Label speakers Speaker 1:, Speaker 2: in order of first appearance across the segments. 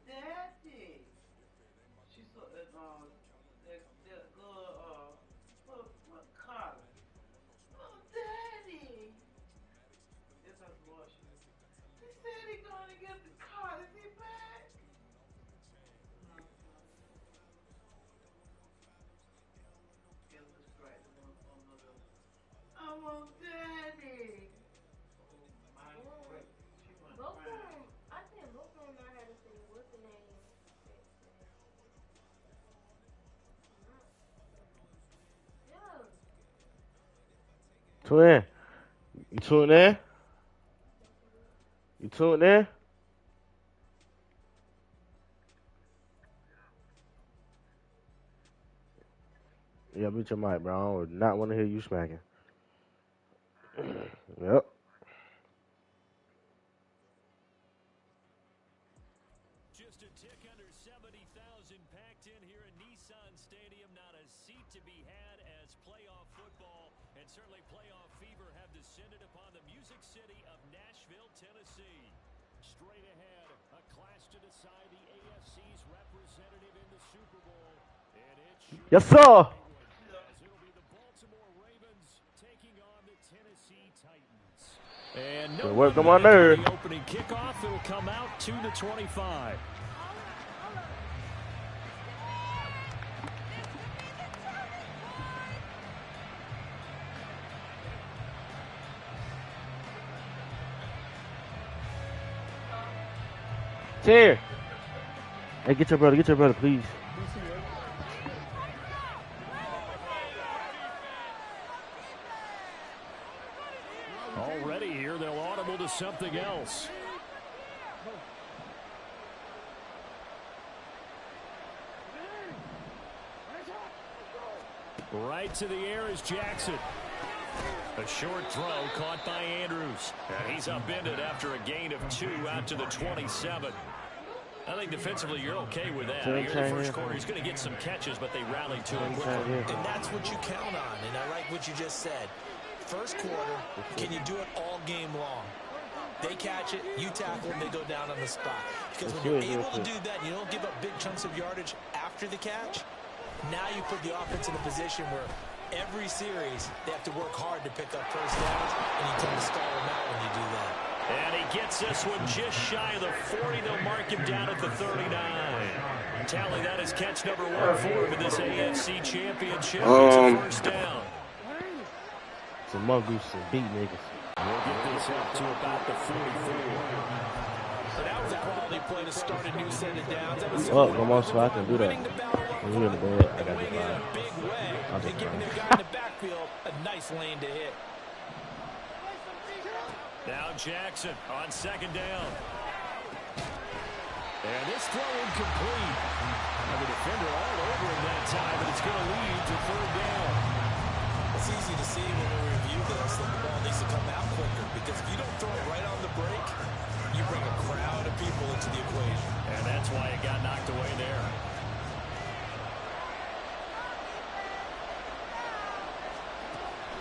Speaker 1: Daddy. She saw that girl, what collar? Oh, Daddy. It's her voice. He said he gonna get the car. Is he back? No, no. It was great. I want Daddy. Oh, my great. She went
Speaker 2: Both of
Speaker 1: crying.
Speaker 2: them, I think both of them know how to sing. What's the name? Yeah.
Speaker 3: Twin, you tuned in? You tuned in? Yeah, mute your mic, bro. I do not want to hear you smacking. Yep.
Speaker 4: Just a tick under 70,000 packed in here in Nissan Stadium. Not a seat to be had as playoff football and certainly playoff fever have descended upon the Music City of Nashville, Tennessee. Straight ahead, a clash to decide the AFC's representative in the Super Bowl. And it should
Speaker 3: Yes, sir.
Speaker 4: as it'll be the Baltimore Ravens taking on the Tennessee Titans. And no
Speaker 3: Good work on my
Speaker 4: running back
Speaker 3: nerve.
Speaker 4: for the opening kickoff. It'll come out to the 25.
Speaker 3: Here. Hey, get your brother, please.
Speaker 4: Already here, they'll audible to something else. Right to the air is Jackson. A short throw caught by Andrews. And he's upended after a gain of 2 out to the 27. I think defensively you're okay with that. Here in the first quarter, he's going to get some catches, but they rally to him quickly.
Speaker 5: And that's what you count on, and I like what you just said. First quarter, can you do it all game long? They catch it, you tackle them, they go down on the spot. Because when you're able to do that, you don't give up big chunks of yardage after the catch. Now you put the offense in a position where every series they have to work hard to pick up first downs, and you tend to stall them out when you do that.
Speaker 4: And he gets this one just shy of the 40. They'll mark him down at the 39. Tally, that is catch number 1 for him in this AFC Championship. It's a first down.
Speaker 3: Some mongoose and beat niggas.
Speaker 4: We'll get this up to about the 44.
Speaker 5: So that was a quality play to start a new set of downs. That was
Speaker 3: Well, come on, so I can do that.
Speaker 5: I'm
Speaker 3: When you're in the bed, I got
Speaker 5: winning
Speaker 3: you
Speaker 5: in a
Speaker 3: five.
Speaker 5: big way
Speaker 3: I'll
Speaker 5: and
Speaker 3: just
Speaker 5: giving the
Speaker 3: fine.
Speaker 5: guy in the backfield a nice lane to hit.
Speaker 4: Now Jackson on second down. And this throw incomplete. And the defender all over him that time, but it's going to lead to third down.
Speaker 5: It's easy to see when we review this that the ball needs to come out quicker, because if you don't throw it right on the break, you bring a crowd of people into the equation.
Speaker 4: And that's why it got knocked away there.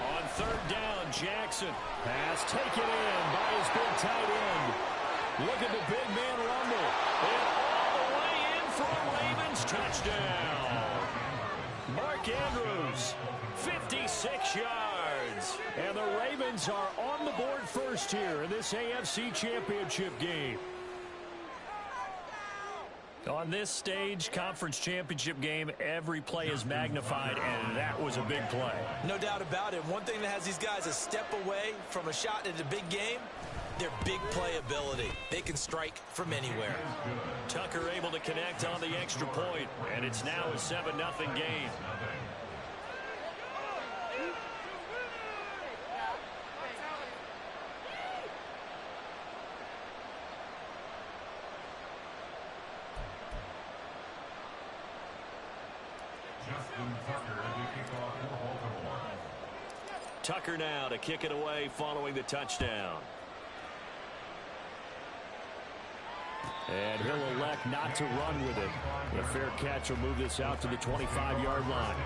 Speaker 4: On third down, Jackson. Pass taken in by his big tight end. Look at the big man rumble. And all the way in for a Ravens touchdown. Mark Andrews, 56 yards. And the Ravens are on the board first here in this AFC Championship game. On this stage, conference championship game, every play is magnified, and that was a big play.
Speaker 5: No doubt about it. One thing that has these guys a step away from a shot at a big game, their big play ability. They can strike from anywhere.
Speaker 4: Tucker able to connect on the extra point, and it's now a 7-0 game. Tucker now to kick it away following the touchdown. And he'll elect not to run with it. A fair catch will move this out to the 25-yard line.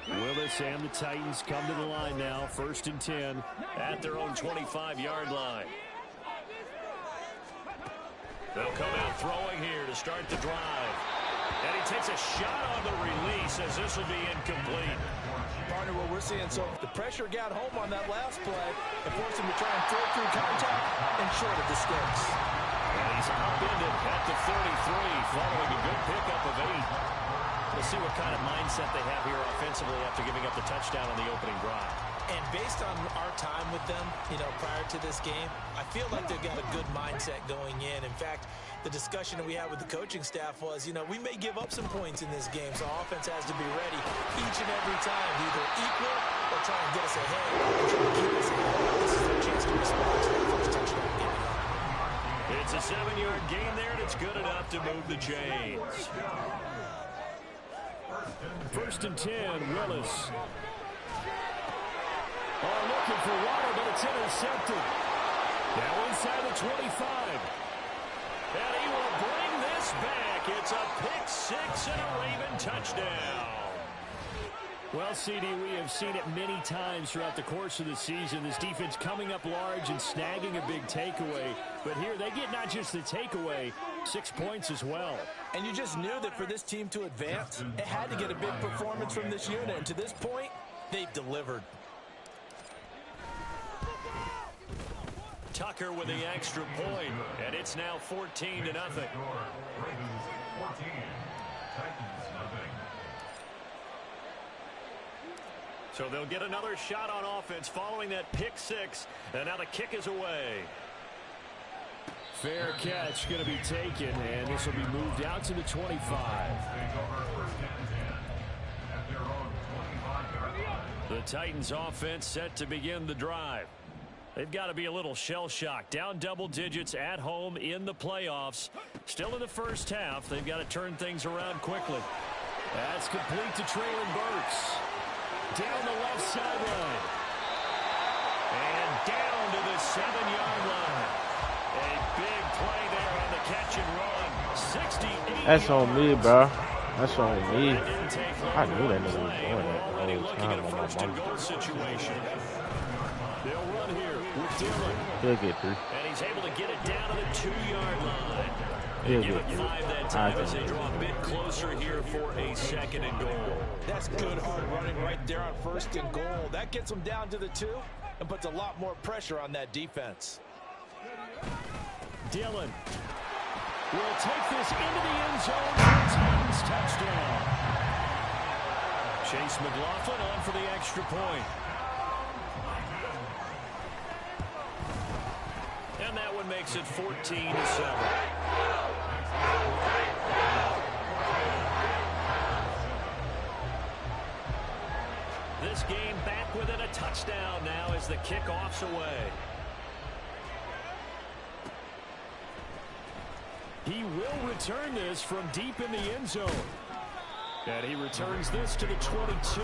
Speaker 4: Willis and the Titans come to the line now. 1st and 10 at their own 25-yard line. They'll come out throwing here to start the drive. And he takes a shot on the release as this will be incomplete.
Speaker 5: Partner, what we're seeing, so the pressure got home on that last play and forced him to try and throw through contact and short of the sticks.
Speaker 4: And he's upended at the 33 following a good pickup of 8. We'll see what kind of mindset they have here offensively after giving up the touchdown on the opening drive.
Speaker 5: And based on our time with them, prior to this game, I feel like they've got a good mindset going in. In fact, the discussion that we had with the coaching staff was, we may give up some points in this game, so our offense has to be ready each and every time to either equal or try and get us ahead and try to keep us ahead. This is their chance to respond to that first touchdown.
Speaker 4: It's a 7-yard gain there, and it's good enough to move the chains. 1st and 10, Willis. Looking for water, but it's intercepted. Now inside the 25. And he will bring this back. It's a pick 6 and a Raven touchdown. Well, CD, we have seen it many times throughout the course of the season. This defense coming up large and snagging a big takeaway. But here they get not just the takeaway, 6 points as well.
Speaker 5: And you just knew that for this team to advance, it had to get a big performance from this unit. And to this point, they've delivered.
Speaker 4: Tucker with the extra point, and it's now 14-0. So they'll get another shot on offense following that pick 6, and now the kick is away. Fair catch going to be taken, and this will be moved out to the 25. The Titans offense set to begin the drive. They've got to be a little shell-shocked. Down double digits at home in the playoffs. Still in the first half. They've got to turn things around quickly. That's complete to Traylon Burks. Down the left sideline. And down to the 7-yard line. A big play there on the catch and run. 68
Speaker 3: That's on me, bro. That's on me. I knew that nigga was
Speaker 4: Already
Speaker 3: doing that
Speaker 4: looking
Speaker 3: the
Speaker 4: at a
Speaker 3: whole time.
Speaker 4: 1st and goal situation. They'll run here with Dillon.
Speaker 3: He'll get 3.
Speaker 4: And he's able to get it down to the 2-yard line.
Speaker 3: He'll
Speaker 4: Give
Speaker 3: get
Speaker 4: it
Speaker 3: 3.
Speaker 4: 5 that time as they draw a bit closer here for a 2nd and goal.
Speaker 5: That's good hard running right there on 1st and goal. That gets them down to the 2 and puts a lot more pressure on that defense.
Speaker 4: Dillon will take this into the end zone for a Titans touchdown. Chase McLaughlin on for the extra point. And that one makes it 14-7. This game back within a touchdown now as the kickoff's away. He will return this from deep in the end zone. And he returns this to the 22.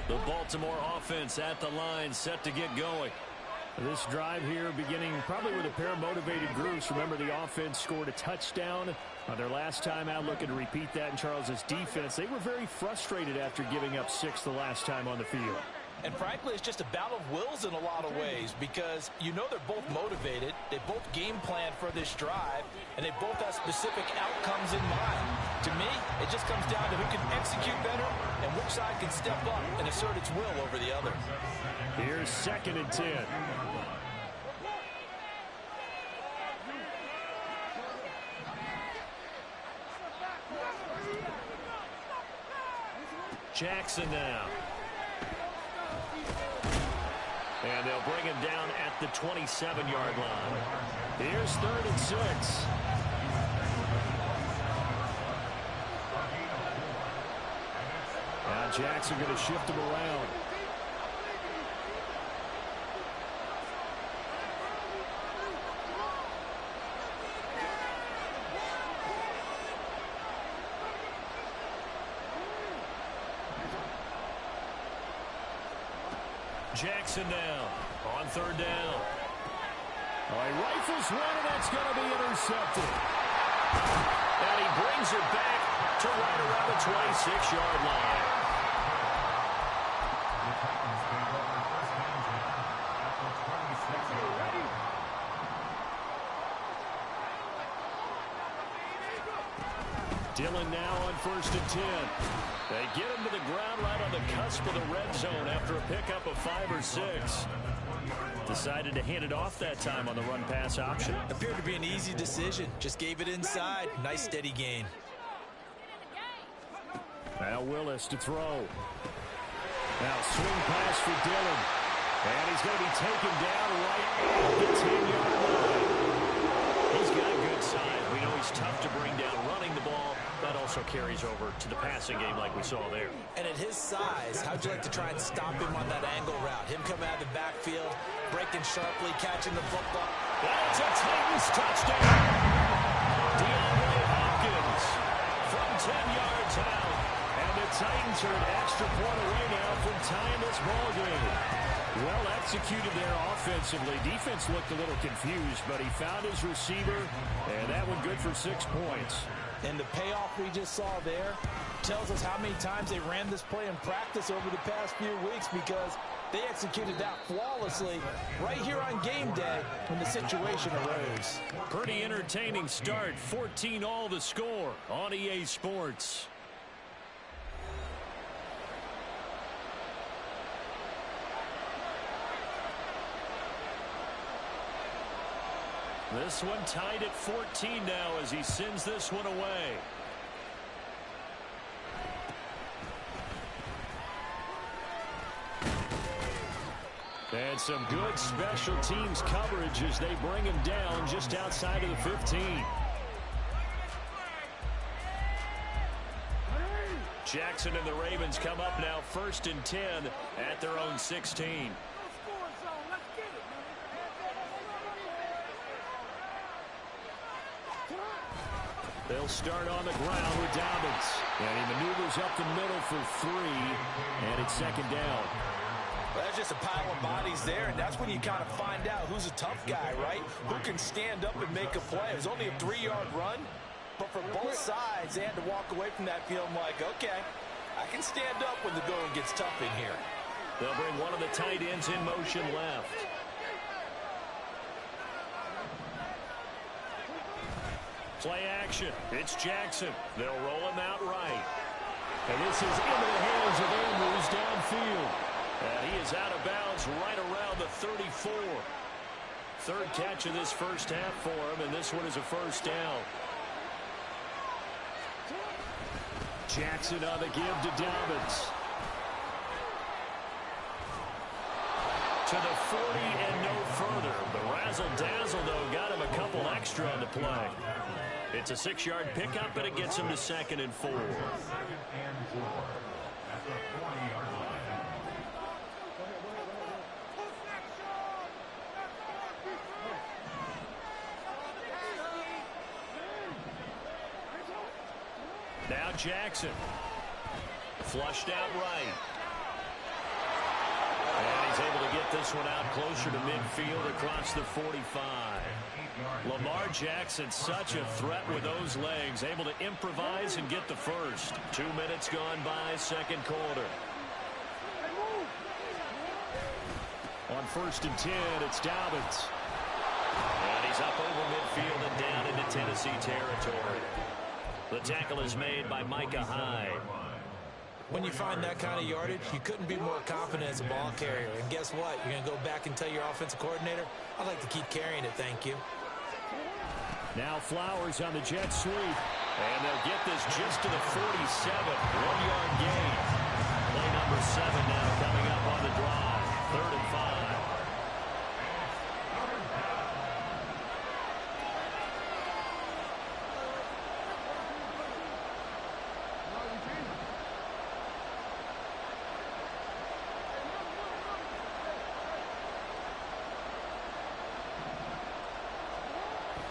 Speaker 4: The Baltimore offense at the line, set to get going. This drive here beginning probably with a pair of motivated groups. Remember, the offense scored a touchdown on their last time out. Looking to repeat that in Charles's defense. They were very frustrated after giving up 6 the last time on the field.
Speaker 5: And frankly, it's just a battle of wills in a lot of ways because they're both motivated. They both game plan for this drive, and they both have specific outcomes in mind. To me, it just comes down to who can execute better and which side can step up and assert its will over the other.
Speaker 4: Here's 2nd and 10. Jackson now. And they'll bring him down at the 27-yard line. Here's 3rd and 6. Now Jackson going to shift him around. Jackson now on 3rd down. Oh, he rifles one, and that's going to be intercepted. And he brings it back to right around the 26-yard line. Dillon now on 1st and 10. They get him to the ground right on the cusp of the red zone after a pickup of 5 or 6. Decided to hand it off that time on the run-pass option.
Speaker 5: Appeared to be an easy decision. Just gave it inside. Nice steady gain.
Speaker 4: Now Willis to throw. Now swing pass for Dillon. And he's going to be taken down right at the 10-yard line. He's got good size. We know he's tough to bring down running the ball. That also carries over to the passing game like we saw there.
Speaker 5: And at his size, how'd you like to try and stop him on that angle route? Him coming out of the backfield, breaking sharply, catching the football.
Speaker 4: That's a Titans touchdown. DeAndre Hopkins from 10 yards out. And the Titans are an extra point away now from tying this ball game. Well executed there offensively. Defense looked a little confused, but he found his receiver, and that one good for 6 points.
Speaker 5: And the payoff we just saw there tells us how many times they ran this play in practice over the past few weeks, because they executed that flawlessly right here on game day when the situation arose.
Speaker 4: Pretty entertaining start. 14-all the score on EA Sports. This one tied at 14 now as he sends this one away. And some good special teams coverage as they bring him down just outside of the 15. Jackson and the Ravens come up now 1st and 10 at their own 16. They'll start on the ground with Dobbins. And he maneuvers up the middle for 3. And it's 2nd down.
Speaker 5: Well, that's just a pile of bodies there, and that's when you kind of find out who's a tough guy, right? Who can stand up and make a play. It was only a 3-yard run, but for both sides, they had to walk away from that feeling like, okay, I can stand up when the going gets tough in here.
Speaker 4: They'll bring one of the tight ends in motion left. Play action. It's Jackson. They'll roll him out right. And this is into the hands of Andrews downfield. And he is out of bounds right around the 34. 3rd catch of this first half for him, and this one is a 1st down. Jackson on the give to Dobbins. To the 40 and no further. The razzle-dazzle, though, got him a couple extra on the play. It's a 6-yard pickup, and it gets him to 2nd and 4. Now Jackson. Flushed out right. And he's able to get this one out closer to midfield across the 45. Lamar Jackson, such a threat with those legs, able to improvise and get the first. 2 minutes gone by, 2nd quarter. On 1st and 10, it's Dobbins. And he's up over midfield and down into Tennessee territory. The tackle is made by Micah Hyde.
Speaker 5: When you find that kind of yardage, you couldn't be more confident as a ball carrier. And guess what? You're going to go back and tell your offensive coordinator, I'd like to keep carrying it, thank you.
Speaker 4: Now Flowers on the jet sweep. And they'll get this just to the 47. 1-yard gain. Play number 7 now coming up on the drive. 3rd and 5.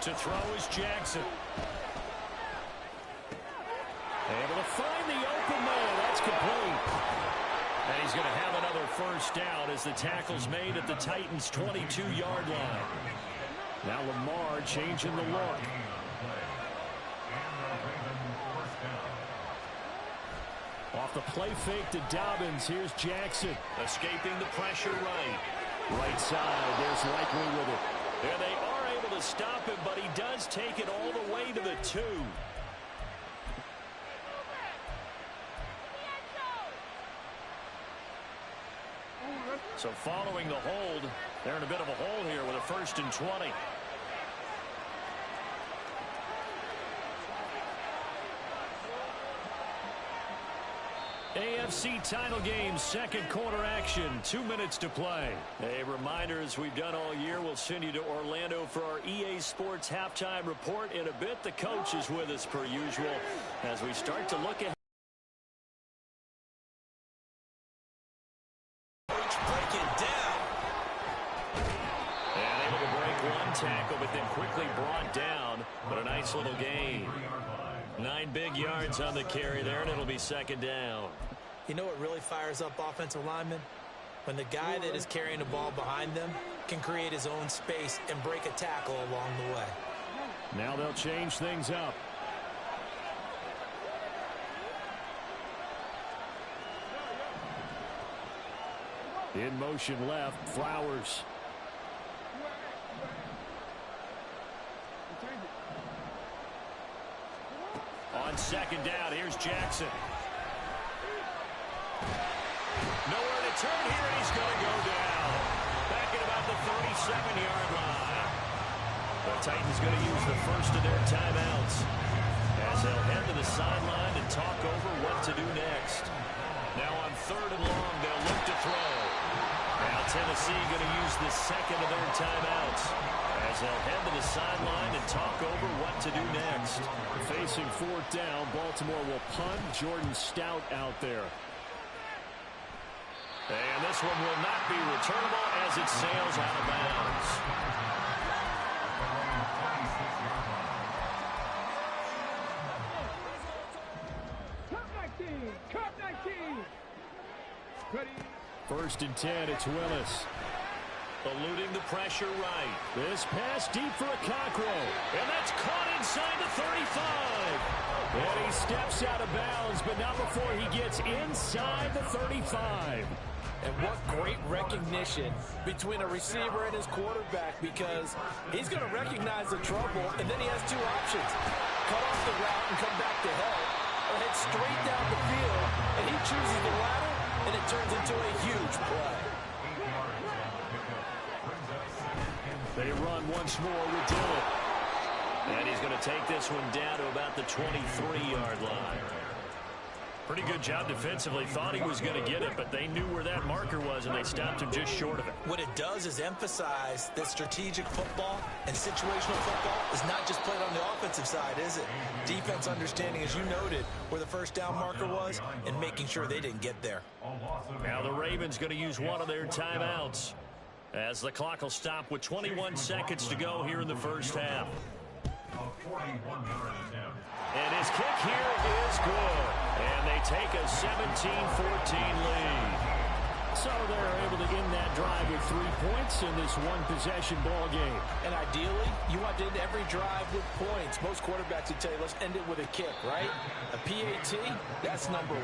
Speaker 4: To throw is Jackson. Able to find the open man. That's complete. And he's going to have another 1st down as the tackle's made at the Titans' 22-yard line. Now Lamar changing the look. Off the play fake to Dobbins. Here's Jackson. Escaping the pressure right. Right side. There's Likely with it. And they are able to stop him, but he does take it all the way to the 2. So following the hold, they're in a bit of a hole here with a 1st and 20. AFC title game, 2nd quarter action, 2 minutes to play. A reminder, as we've done all year, we'll send you to Orlando for our EA Sports halftime report. In a bit, the coach is with us per usual as we start to look ahead.
Speaker 5: Break it down.
Speaker 4: And able to break one tackle, but then quickly brought down. But a nice little gain. 9 big yards on the carry there, and it'll be 2nd down.
Speaker 5: You know what really fires up offensive linemen? When the guy that is carrying the ball behind them can create his own space and break a tackle along the way.
Speaker 4: Now they'll change things up. In motion left, Flowers. On 2nd down, here's Jackson. Nowhere to turn here, and he's going to go down. Back at about the 37-yard line. The Titans going to use the first of their timeouts as they'll head to the sideline and talk over what to do next. Now on 3rd and long, they'll look to throw. Now Tennessee going to use the 2nd of their timeouts as they'll head to the sideline and talk over what to do next. Facing 4th down, Baltimore will punt. Jordan Stout out there. And this one will not be returnable as it sails out of bounds.
Speaker 6: Cut 19. Ready.
Speaker 4: 1st and 10, it's Willis. Eluding the pressure right. This pass deep for a Cockrell. And that's caught inside the 35. And he steps out of bounds, but not before he gets inside the 35.
Speaker 5: And what great recognition between a receiver and his quarterback, because he's going to recognize the trouble, and then he has 2 options. Cut off the route and come back to help, or head straight down the field, and he chooses the latter, and it turns into a huge play.
Speaker 4: They run once more with Dillon. And he's going to take this one down to about the 23-yard line. Pretty good job defensively. Thought he was going to get it, but they knew where that marker was, and they stopped him just short of it.
Speaker 5: What it does is emphasize that strategic football and situational football is not just played on the offensive side, is it? Defense understanding, as you noted, where the 1st down marker was and making sure they didn't get there.
Speaker 4: Now the Ravens going to use one of their timeouts as the clock will stop with 21 seconds to go here in the 1st half. And his kick here is good. And they take a 17-14 lead. So they're able to end that drive with 3 points in this one-possession ball game.
Speaker 5: And ideally, you want to end every drive with points. Most quarterbacks would tell you, let's end it with a kick, right? A PAT, that's number 1.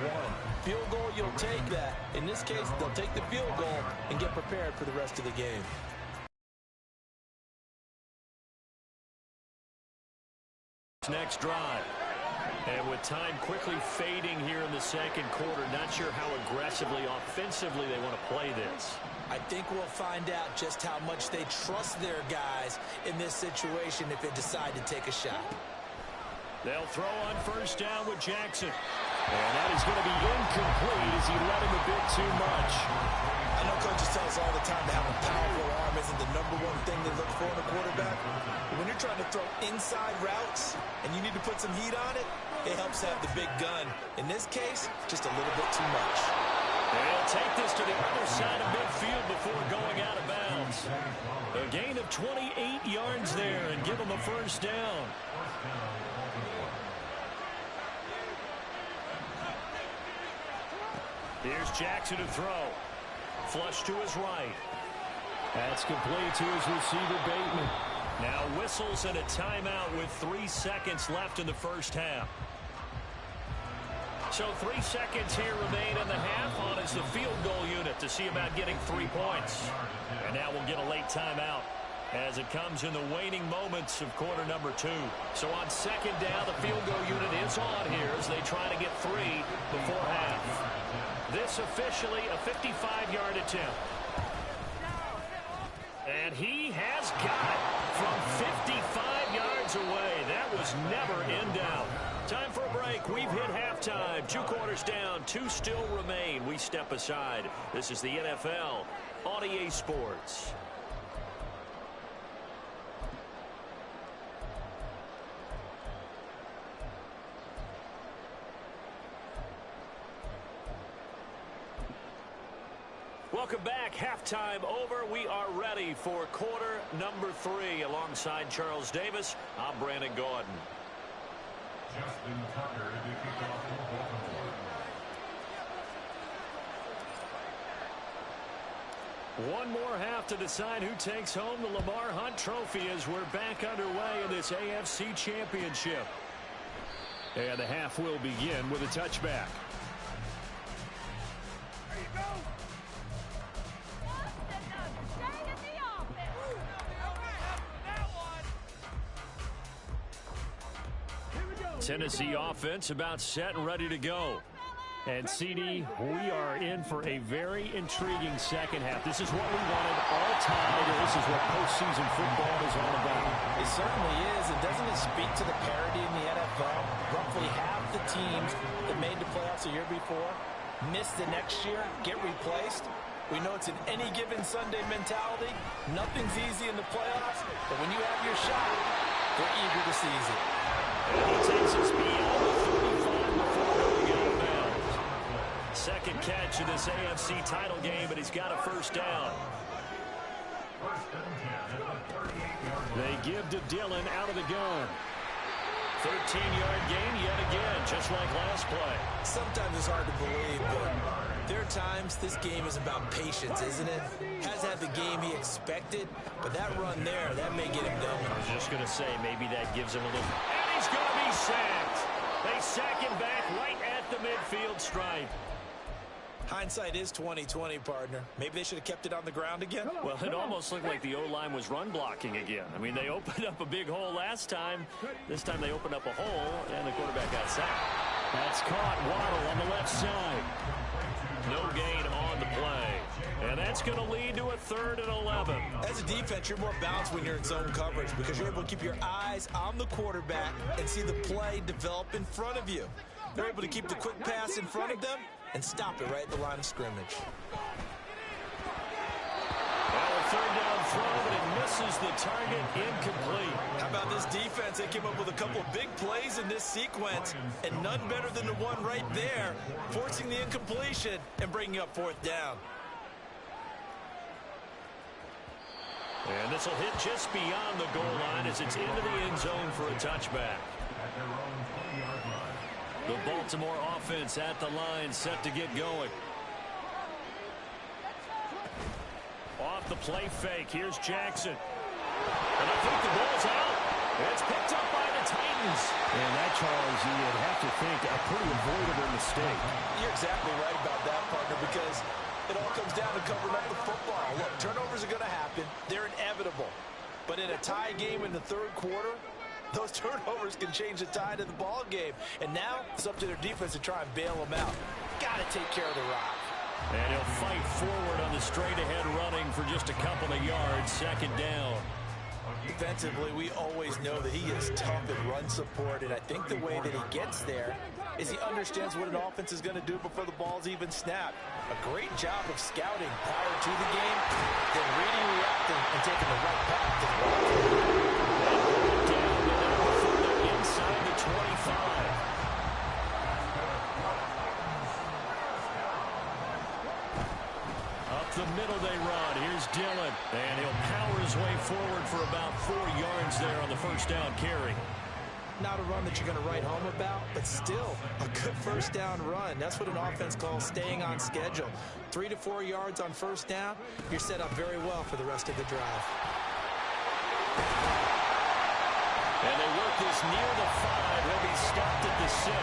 Speaker 5: Field goal, you'll take that. In this case, they'll take the field goal and get prepared for the rest of the game.
Speaker 4: Next drive. And with time quickly fading here in the 2nd quarter, not sure how aggressively, offensively they want to play this.
Speaker 5: I think we'll find out just how much they trust their guys in this situation if they decide to take a shot.
Speaker 4: They'll throw on 1st down with Jackson. And that is going to be incomplete as he let him a bit too much.
Speaker 5: I know coaches tell us all the time to have a powerful arm isn't the number 1 thing they look for in a quarterback. But when you're trying to throw inside routes and you need to put some heat on it, it helps have the big gun. In this case, just a little bit too much.
Speaker 4: They'll take this to the other side of midfield before going out of bounds. A gain of 28 yards there and give them a 1st down. Here's Jackson to throw. Flush to his right. That's complete to his receiver, Bateman. Now whistles and a timeout with 3 seconds left in the first half. So 3 seconds here remain in the half. On is the field goal unit to see about getting 3 points. And now we'll get a late timeout as it comes in the waning moments of quarter number 2. So on second down, the field goal unit is on here as they try to get 3 before half. This officially a 55-yard attempt. And he has got it from 55 yards away. That was never in doubt. Time for a break. We've hit halftime. 2 quarters down. 2 still remain. We step aside. This is the NFL on EA Sports. Welcome back. Halftime over. We are ready for quarter number 3. Alongside Charles Davis, I'm Brandon Gordon.
Speaker 7: Justin Tucker to kick off for Baltimore.
Speaker 4: One more half to decide who takes home the Lamar Hunt Trophy as we're back underway in this AFC Championship. And the half will begin with a touchback. Tennessee offense about set and ready to go. And CD, we are in for a very intriguing second half. This is what we wanted all time. This is what postseason football is all about.
Speaker 5: It certainly is. And doesn't it speak to the parity in the NFL? Roughly half the teams that made the playoffs a year before miss the next year, get replaced. We know it's an any given Sunday mentality. Nothing's easy in the playoffs, but when you have your shot, they're eager to seize it.
Speaker 4: And he takes us beyond the 35 before going out of bounds. Second catch of this AFC title game, but he's got a first down. They give to Dillon out of the gun. 13-yard gain yet again, just like last play.
Speaker 5: Sometimes it's hard to believe, but there are times this game is about patience, isn't it? Has had the game he expected, but that run there, that may get him going.
Speaker 4: I was just going to say, maybe that gives him a little... And he's going to be sacked. They sack him back right at the midfield stripe.
Speaker 5: Hindsight is 20/20, partner. Maybe they should have kept it on the ground again.
Speaker 4: Well, it almost looked like the O-line was run blocking again. I mean, they opened up a big hole last time. This time they opened up a hole, and the quarterback got sacked. That's caught. Waddle on the left side. No gain on the play. And that's going to lead to a 3rd and 11.
Speaker 5: As a defense, you're more balanced when you're in zone coverage because you're able to keep your eyes on the quarterback and see the play develop in front of you. They're able to keep the quick pass in front of them and stop it right at the line of scrimmage.
Speaker 4: Well, a 3rd down throw, but it misses the target, incomplete.
Speaker 5: How about this defense? They came up with a couple of big plays in this sequence, and none better than the one right there, forcing the incompletion and bringing up 4th down.
Speaker 4: And this will hit just beyond the goal line as it's into the end zone for a touchback. The Baltimore offense at the line, set to get going. Off the play fake, here's Jackson. And I think the ball's out. It's picked up by the Titans. And that, Charles, you'd have to think a pretty avoidable mistake.
Speaker 5: You're exactly right about that, partner, because it all comes down to covering up the football. Look, turnovers are going to happen. They're inevitable. But in a tie game in the 3rd quarter, those turnovers can change the tide of the ball game. And now it's up to their defense to try and bail them out. Got to take care of the rock.
Speaker 4: And he'll fight forward on the straight-ahead running for just a couple of yards. 2nd down.
Speaker 5: Defensively, we always know that he is tough in run support, and I think the way that he gets there is he understands what an offense is going to do before the ball's even snapped. A great job of scouting prior to the game, then reading, reacting, and taking the right path to the ball.
Speaker 4: Inside the 25. Up the middle they run. Here's Dillon. And he'll power his way forward for about 4 yards there on the 1st down carry.
Speaker 5: Not a run that you're going to write home about, but still a good 1st down run. That's what an offense calls staying on schedule. 3 to 4 yards on 1st down, you're set up very well for the rest of the drive.
Speaker 4: And they work this near the 5. He'll be stopped at the 6.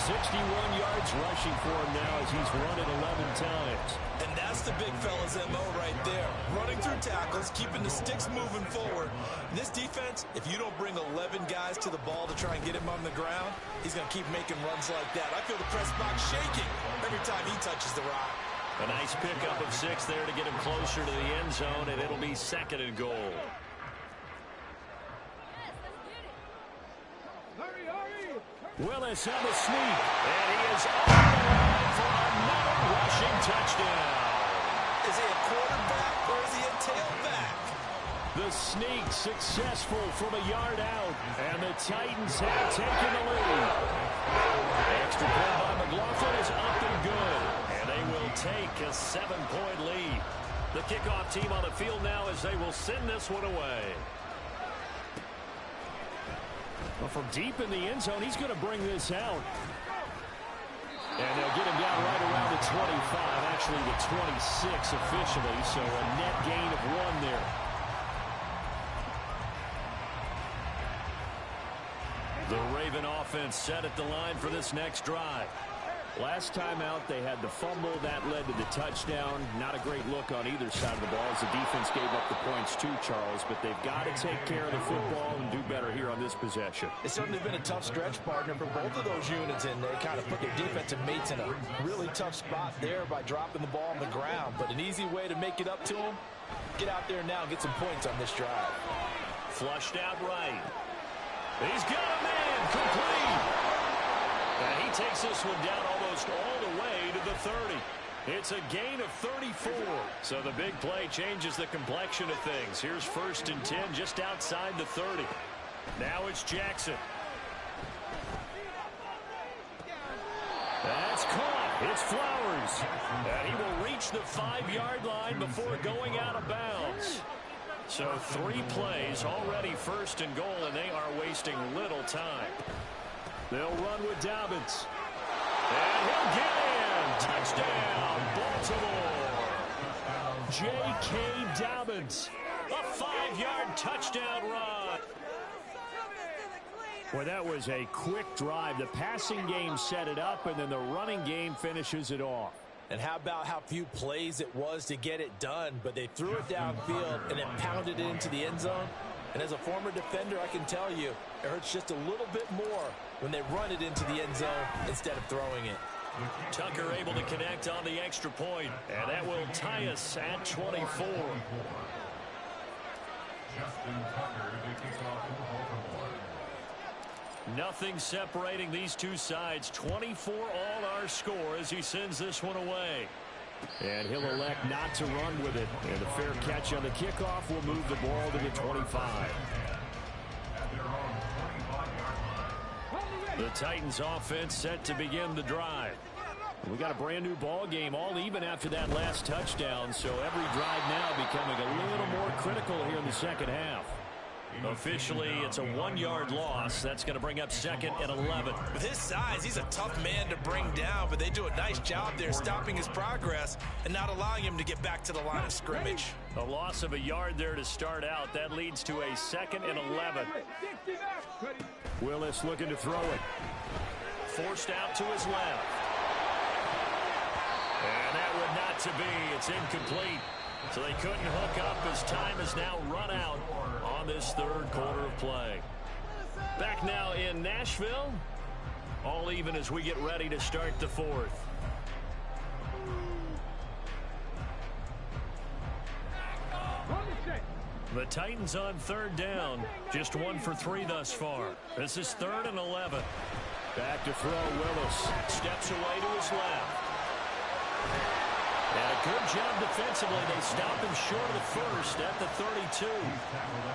Speaker 4: 61 yards rushing for him now as he's run it 11 times.
Speaker 5: And that's the big fella's MO right there. Running through tackles, keeping the sticks moving forward. In this defense, if you don't bring 11 guys to the ball to try and get him on the ground, he's going to keep making runs like that. I feel the press box shaking every time he touches the rock.
Speaker 4: A nice pickup of 6 there to get him closer to the end zone, and it'll be 2nd and goal. Willis on the sneak, and he is on the line for another rushing touchdown.
Speaker 5: Is he a quarterback or is he a tailback?
Speaker 4: The sneak successful from a yard out, and the Titans have taken the lead. Extra point by McLaughlin is up and good, and they will take a 7-point lead. The kickoff team on the field now as they will send this one away. Well, from deep in the end zone, he's going to bring this out. And they'll get him down right around the 25, actually the 26 officially, so a net gain of 1 there. The Raven offense set at the line for this next drive. Last time out, they had the fumble. That led to the touchdown. Not a great look on either side of the ball as the defense gave up the points too, Charles. But they've got to take care of the football and do better here on this possession.
Speaker 5: It's certainly been a tough stretch, partner, for both of those units, and they kind of put their defensive mates in a really tough spot there by dropping the ball on the ground. But an easy way to make it up to them, get out there now and get some points on this drive.
Speaker 4: Flushed out right. He's got a man complete. And he takes this one down almost all the way to the 30. It's a gain of 34. So the big play changes the complexion of things. Here's 1st and 10 just outside the 30. Now it's Jackson. That's caught. It's Flowers. And he will reach the 5-yard line before going out of bounds. So 3 plays already 1st and goal, and they are wasting little time. They'll run with Dobbins. And he'll get in. Touchdown, Baltimore. J.K. Dobbins. A 5-yard touchdown run. Well, that was a quick drive. The passing game set it up, and then the running game finishes it off.
Speaker 5: And how about how few plays it was to get it done, but they threw it downfield and then pounded it into the end zone. And as a former defender, I can tell you, it hurts just a little bit more when they run it into the end zone instead of throwing it.
Speaker 4: Tucker able to connect on the extra point, and that will tie us at 24. Nothing separating these two sides. 24 all our score as he sends this one away. And he'll elect not to run with it. And a fair catch on the kickoff will move the ball to the 25. The Titans offense set to begin the drive. We got a brand new ball game, all even after that last touchdown. So every drive now becoming a little more critical here in the second half. Officially, it's a 1-yard loss. That's going to bring up 2nd and 11.
Speaker 5: With his size, he's a tough man to bring down, but they do a nice job there stopping his progress and not allowing him to get back to the line of scrimmage.
Speaker 4: A loss of a yard there to start out. That leads to a 2nd and 11. Willis looking to throw it. Forced out to his left. And that would not to be. It's incomplete. So they couldn't hook up as time has now run out on this 3rd quarter of play. Back now in Nashville. All even as we get ready to start the 4th. The Titans on 3rd down. Just 1 for 3 thus far. This is 3rd and 11. Back to throw Willis. Steps away to his left. And a good job defensively. They stop him short of the 1st at the 32.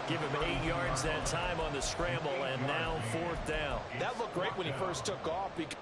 Speaker 4: Give him 8 yards that time on the scramble, and now 4th down.
Speaker 5: That looked great when he first took off because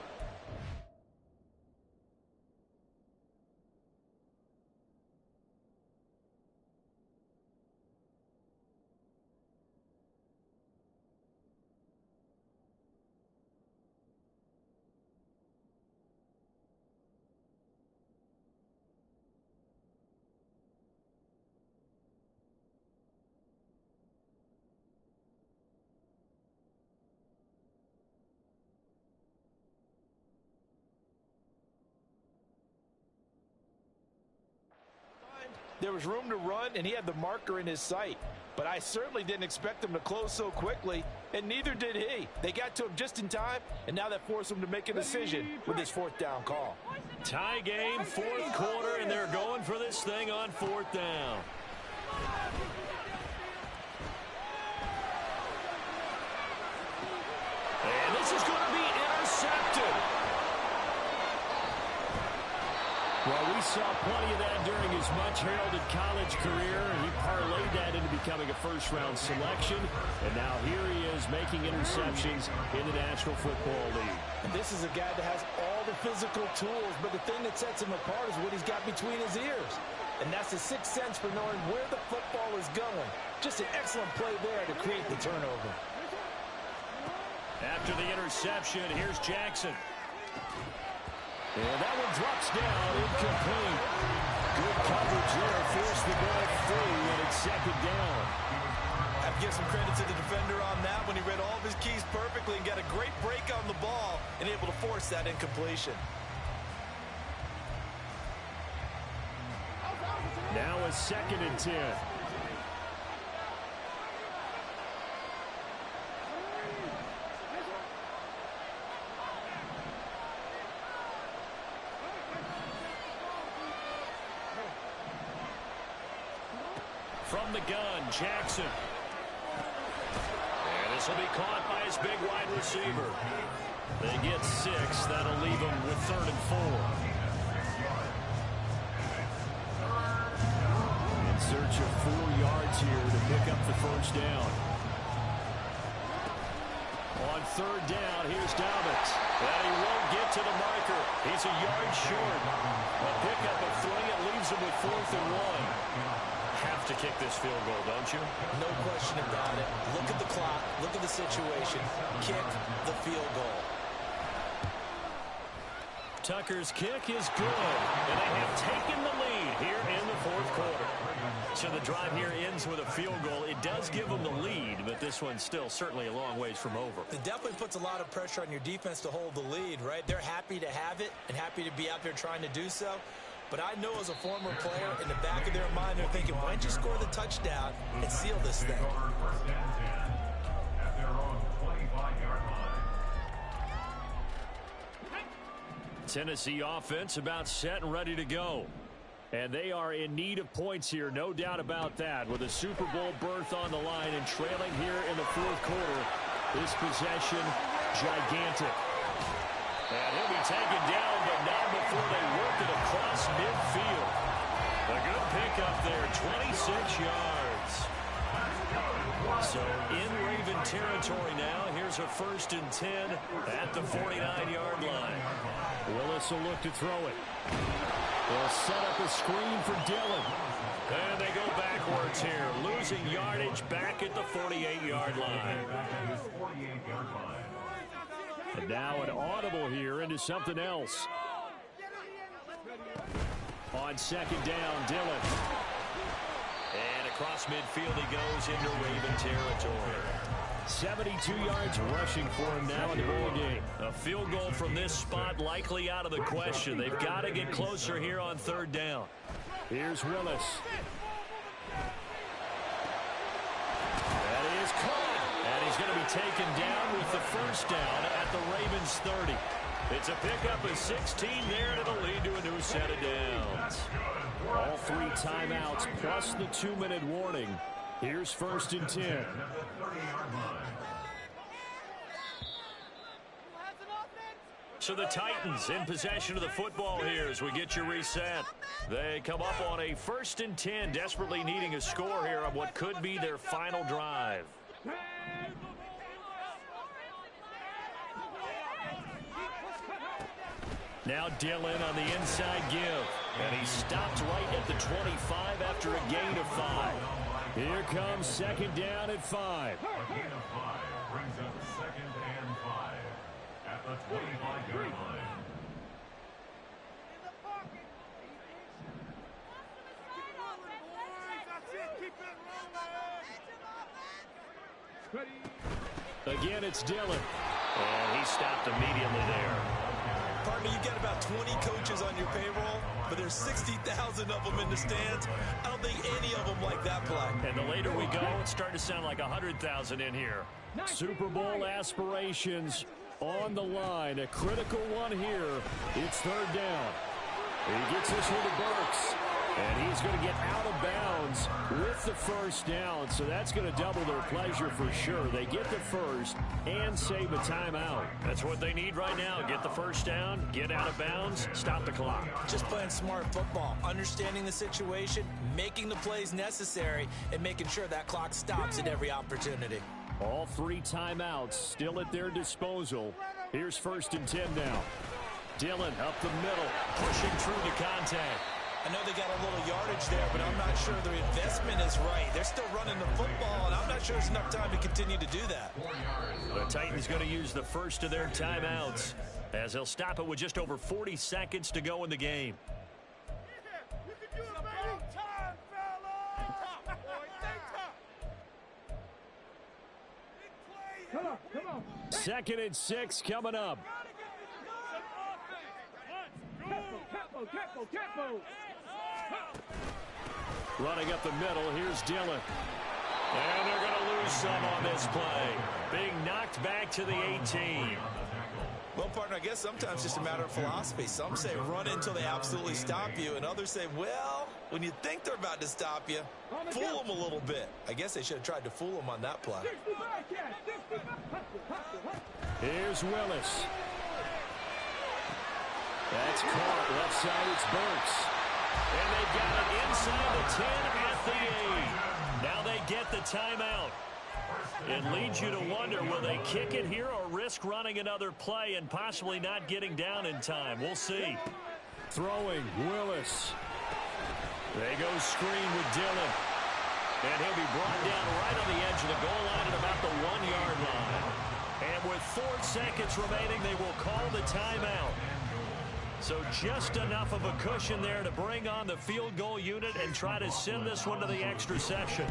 Speaker 5: There was room to run, and he had the marker in his sight. But I certainly didn't expect him to close so quickly, and neither did he. They got to him just in time, and now that forced him to make a decision with his fourth down call.
Speaker 4: Tie game, fourth quarter, and they're going for this thing on fourth down. And this is going to be intercepted. Well, we saw plenty of that during his much-heralded college career. He parlayed that into becoming a first-round selection. And now here he is making interceptions in the National Football League.
Speaker 5: And this is a guy that has all the physical tools, but the thing that sets him apart is what he's got between his ears. And that's the sixth sense for knowing where the football is going. Just an excellent play there to create the turnover.
Speaker 4: After the interception, here's Jackson. And that one drops down, incomplete. Good coverage there, forced the ball free, and it's second down.
Speaker 5: I have to give some credit to the defender on that when he read all of his keys perfectly and got a great break on the ball and able to force that incompletion.
Speaker 4: Now a 2nd and 10. From the gun, Jackson. And this will be caught by his big wide receiver. They get 6. That'll leave them with 3rd and 4. In search of 4 yards here to pick up the first down. On 3rd down, here's Dobbins. And he won't get to the marker. He's a yard short. A pickup of 3. It leaves him with 4th and 1. Have to kick this field goal, don't you?
Speaker 5: No question about it. Look at the clock. Look at the situation. Kick the field goal.
Speaker 4: Tucker's kick is good, and they have taken the lead here in the fourth quarter. So the drive here ends with a field goal. It does give them the lead, but this one's still certainly a long ways from over.
Speaker 5: It definitely puts a lot of pressure on your defense to hold the lead, right? They're happy to have it and happy to be out there trying to do so. But I know as a former player, in the back of their mind, they're thinking, why don't you score the touchdown and seal this thing?
Speaker 7: At their own 25-yard line.
Speaker 4: Tennessee offense about set and ready to go. And they are in need of points here, no doubt about that. With a Super Bowl berth on the line and trailing here in the fourth quarter, this possession gigantic. And he'll be taken down, but not before they work it across midfield. A good pickup there, 26 yards. So in Raven territory now, here's a 1st and 10 at the 49-yard line. Willis will look to throw it. They'll set up a screen for Dillon. And they go backwards here, losing yardage back at the 48-yard line. And now an audible here into something else. On 2nd down, Dillon. And across midfield he goes into Raven territory. 72 yards rushing for him now in the ball game. A field goal from this spot likely out of the question. They've got to get closer here on 3rd down. Here's Willis. That is caught. And he's going to be taken down with the first down at the Ravens 30. It's a pickup of 16 there, and it'll lead to a new set of downs. All 3 timeouts plus the 2-minute warning. Here's 1st and 10. So the Titans in possession of the football here as we get you reset. They come up on a 1st and 10, desperately needing a score here on what could be their final drive. Now Dillon on the inside give. And he stopped right at the 25 after a gain of 5. Here comes 2nd down at 5.
Speaker 7: A gain of 5 brings up 2nd and 5 at the 25-yard line.
Speaker 4: Again, it's Dillon. And he stopped immediately there.
Speaker 5: Partner, you've got about 20 coaches on your payroll, but there's 60,000 of them in the stands. I don't think any of them like that play.
Speaker 4: And the later we go, it's starting to sound like 100,000 in here. Super Bowl aspirations on the line. A critical one here. It's third down. He gets this one to Burks. And he's going to get out of bounds with the first down. So that's going to double their pleasure for sure. They get the first and save a timeout. That's what they need right now. Get the first down, get out of bounds, stop the clock.
Speaker 5: Just playing smart football, understanding the situation, making the plays necessary, and making sure that clock stops at every opportunity.
Speaker 4: All 3 timeouts still at their disposal. Here's 1st and 10 now. Dillon up the middle, pushing through the contact.
Speaker 5: I know they got a little yardage there, but I'm not sure their investment is right. They're still running the football, and I'm not sure there's enough time to continue to do that.
Speaker 4: The Titans going to use the first of their timeouts as they'll stop it with just over 40 seconds to go in the game.
Speaker 6: Come on.
Speaker 4: 2nd and 6 coming up.
Speaker 6: Capo.
Speaker 4: Running up the middle, here's Dillon. And they're going to lose some on this play. Being knocked back to the 18.
Speaker 5: Well, partner, I guess sometimes it's just a matter of philosophy. Some say run until they absolutely stop you, and others say, well, when you think they're about to stop you, fool them a little bit. I guess they should have tried to fool them on that play.
Speaker 4: Here's Willis. That's caught. Left side, it's Burks. And they've got it inside the 10 at the 8. Now they get the timeout. It leads you to wonder, will they kick it here or risk running another play and possibly not getting down in time? We'll see. Throwing, Willis. They go screen with Dillon. And he'll be brought down right on the edge of the goal line at about the 1-yard line. And with 4 seconds remaining, they will call the timeout. So just enough of a cushion there to bring on the field goal unit and try to send this one to the extra session.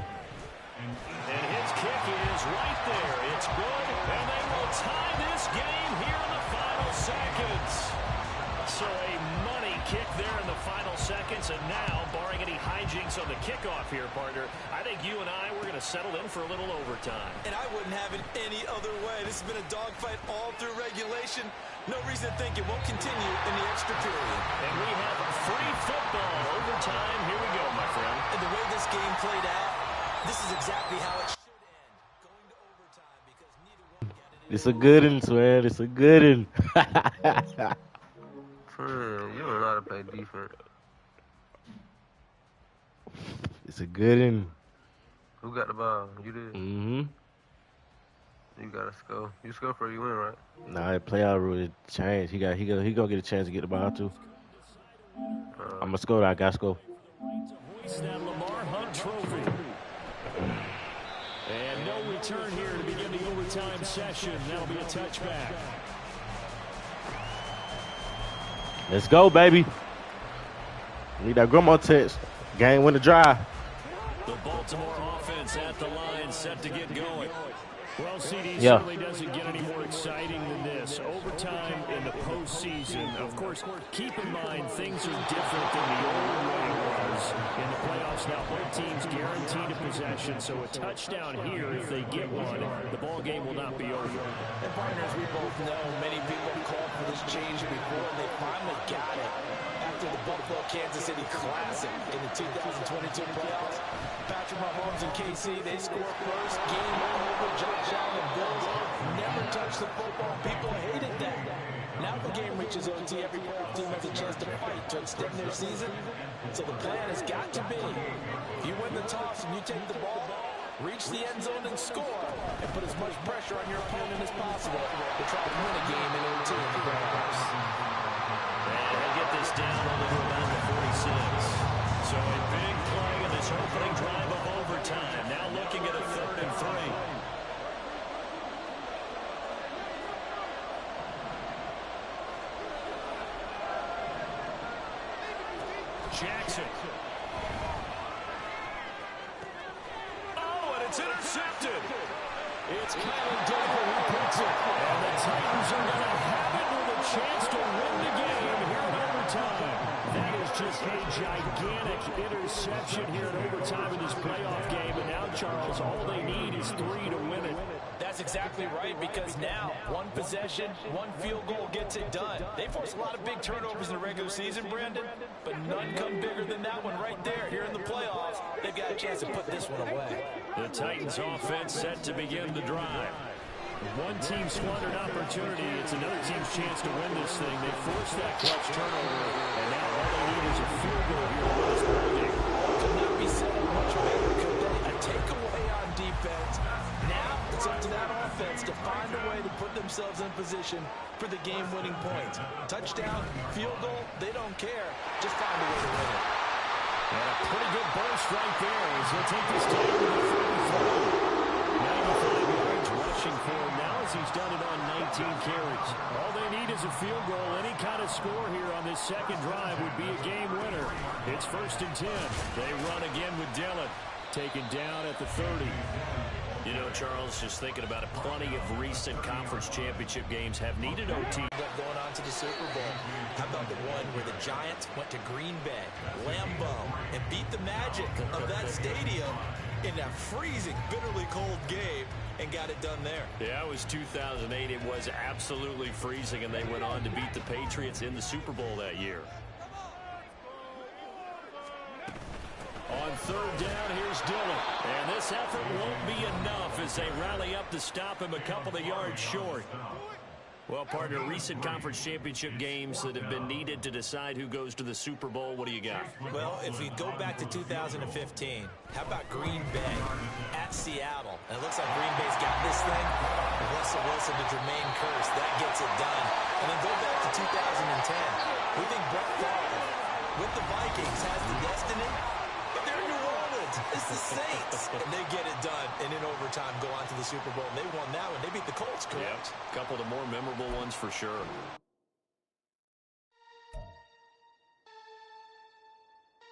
Speaker 4: And his kick is right there. It's good, and they will tie this game here in the final seconds. So a money kick there in the final seconds, and now, barring any hijinks on the kickoff here, partner, I think you and I, we're going to settle in for a little overtime.
Speaker 5: And I wouldn't have it any other way. This has been a dogfight all through regulation. No reason to think it won't continue in the extra period.
Speaker 4: And we have free football overtime. Here we go, my friend.
Speaker 5: And the way this game played out, this is exactly how it should end. Going to overtime because neither one got it.
Speaker 3: It's a good one, Swear. It's a good one.
Speaker 8: You don't know how to play defense.
Speaker 3: It's a good one.
Speaker 8: Who got the ball? You did.
Speaker 3: Mm-hmm.
Speaker 8: You got to score. You score for you win, right?
Speaker 3: Nah, that playoff rule changed. He gonna get a chance to get the ball too. I'm gonna score. I got to score.
Speaker 4: That Lamar Hunt trophy. And no return here to begin the overtime session. That'll be a touchback.
Speaker 3: Let's go, baby. Need that grandma touch. Game win the drive.
Speaker 4: The Baltimore offense at the line, set to get going. Well, CD
Speaker 3: Yeah.
Speaker 4: certainly doesn't get any more exciting than this. Overtime in the postseason. Of course, keep in mind things are different than the old way it was in the playoffs. Now both teams guaranteed a possession, so a touchdown here, if they get one, the ball game will not be over.
Speaker 5: And partners, we both know many people called for this change before, and they finally got it after the Buffalo-Kansas City Classic in the 2022 playoffs. Patrick Mahomes and KC, they scored first. Game over. Josh Allen Bills never touched the football. People hated that. Now the game reaches OT. Every playoff team has a chance to fight to extend their season. So the plan has got to be, if you win the toss and you take the ball, reach the end zone and score, and put as much pressure on your opponent as possible to try to win a game in OT in the playoffs.
Speaker 4: And they'll get this down only to about the 46. So a big play in this opening drive of overtime. Now looking at a 3rd and 3. Jackson. Oh, and it's intercepted. It's Kylan Dillon who puts it. And the Titans are going to have it with a chance to win the game here in overtime. That is just a gigantic interception here in overtime in this playoff game. And now, Charles, all they need is 3 to win it.
Speaker 5: That's exactly right, because now one possession, one field goal gets it done. They force a lot of big turnovers in the regular season, Brandon, but none come bigger than that one right there. Here in the playoffs, they've got a chance to put this one away.
Speaker 4: The Titans offense set to begin the drive. One team squandered opportunity. It's another team's chance to win this thing. They forced that clutch turnover, and now all they need is a field goal here to win this ball game.
Speaker 5: Could not be set up much better, could they? A takeaway on defense. Now it's up to that offense to find a way to put themselves in position for the game-winning points. Touchdown, field goal, they don't care. Just find a way to win it.
Speaker 4: And a pretty good burst right there as he'll take this time to the 34. 95 yards rushing for him now as he's done it on 19 carries. All they need is a field goal. Any kind of score here on this second drive would be a game winner. It's 1st and 10. They run again with Dillon. Taken down at the 30.
Speaker 9: You know, Charles, just thinking about it, plenty of recent conference championship games have needed OT.
Speaker 5: Going on to the Super Bowl. How about the one where the Giants went to Green Bay, Lambeau, and beat the magic of that stadium in that freezing, bitterly cold game and got it done there.
Speaker 9: Yeah, it was 2008. It was absolutely freezing, and they went on to beat the Patriots in the Super Bowl that year.
Speaker 4: On 3rd down, here's Dillon. And this effort won't be enough as they rally up to stop him a couple of yards short.
Speaker 9: Well, partner, recent conference championship games that have been needed to decide who goes to the Super Bowl. What do you got?
Speaker 5: Well, if we go back to 2015, how about Green Bay at Seattle? And it looks like Green Bay's got this thing. Russell Wilson to Jermaine Kearse. That gets it done. And then go back to 2010. We think Brett Favre with the Vikings has the destiny. But they're in New Orleans. It's the Saints. And they get it done. And in overtime, go on to the Super Bowl. And they won that one. They beat the Colts, correct?
Speaker 9: Yep. A couple of the more memorable ones for sure.